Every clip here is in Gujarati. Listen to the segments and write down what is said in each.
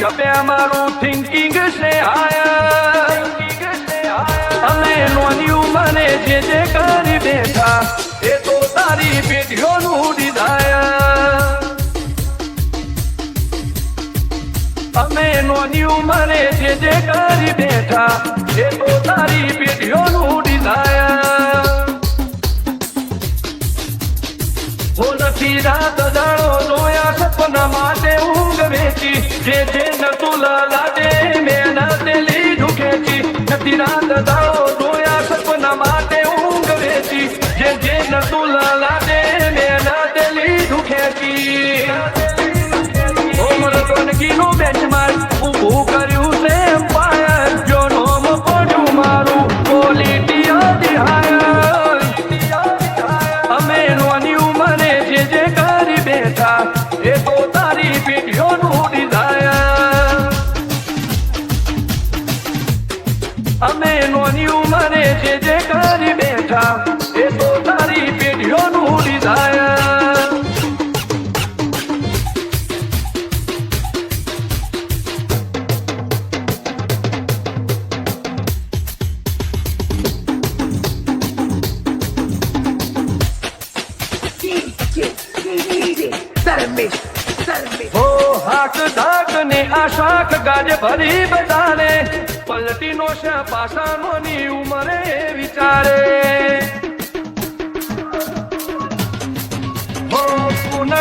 ગમે અમારું થિંકિંગ છે હાયર અમે નોની ઉંમરે જે કરી બેઠા એ તો તારી પેઢીઓનું ડિઝાયર અમે નોની ઉંમરે જે કરી બેઠા એ તો તારી પેઢીઓનું ડિઝાયર હો નથી રાત દાડો જોયા સપના માટે ઊંઘ વેચી જે નતું લાડે મહેનત લીધું ખેંચી નથી રાત દાડો જોયા સપના માટે ઊંઘ વેચી જે નતું લાડે મહેનત લીધું ખેંચી ઓમરતોનગીનું બેંચમાર્ક ઊભું કર્યું છે એમ્પાયર જો નોમ પડ્યું મારું ક્વોલિટી હાયર અમે નોની ઉંમરે જે કરી બેઠા એ તો તારી પેઢીઓનું ડિઝાયર અમે નોની ઉંમરે જે કરી બેઠા એ તો તારી પેઢીઓનું ડિઝાયર ને આ શાખ ગાજ ભરી બધાને પલટીનો છે પાસાનો ની ઉંમરે વિચારે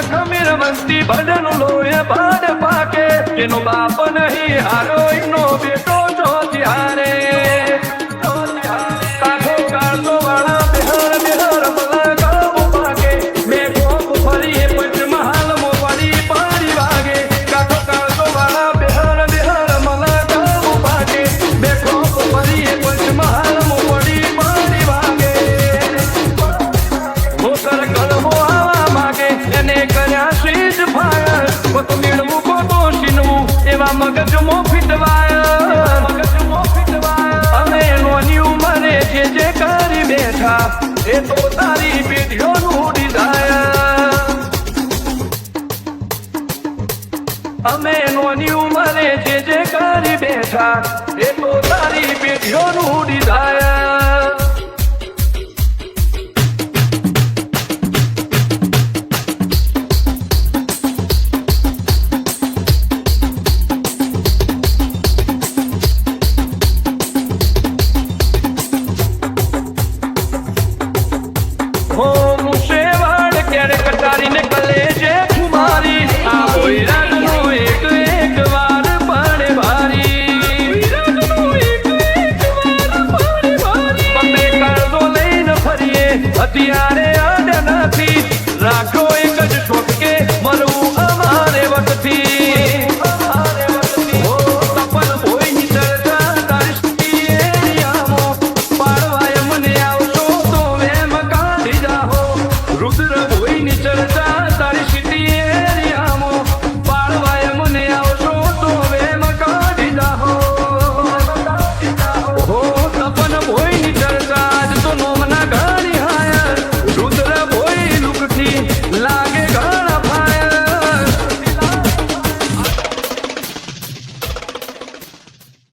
ખમીર વંતી ભજન લોહે ભાડ પાકે એનો બાપ નહીં હારો એનો બેટો જો ત્યારે કાઠો કાળતો વાળા બેહર મલા ગાવ પાકે મેં ગોપ ફરી પંચમહાલ મોવાડી પાડી વાગે કાઠો કાળતો વાળા બેહર મલા ગાવ પાકે મેં ગોપ ફરી પંચમહાલ મોવાડી પાડી વાગે મોકર કલમો આવા માગે એને કર્યા સ્વીટ ફાયર તો મેળવું ખોટો શીનવું એવા મગજમો ફીટવાયર અમે નોની ઉંમરે જે કરી બેઠા એ તો તારી પેઢીઓનું ડિઝાયર અમે નોની ઉંમરે જે કરી બેઠા એ તો તારી પેઢીઓનું ડિઝાયર કટારીને કલેજે કુમારી આ હોયરાનું એક વાર પાડે ભારી અમે કાળો લઈને ફરીએ અત્યારે આડ નથી રાખો એક જ શોખ કે મરવું અમારે વખતથી લાગે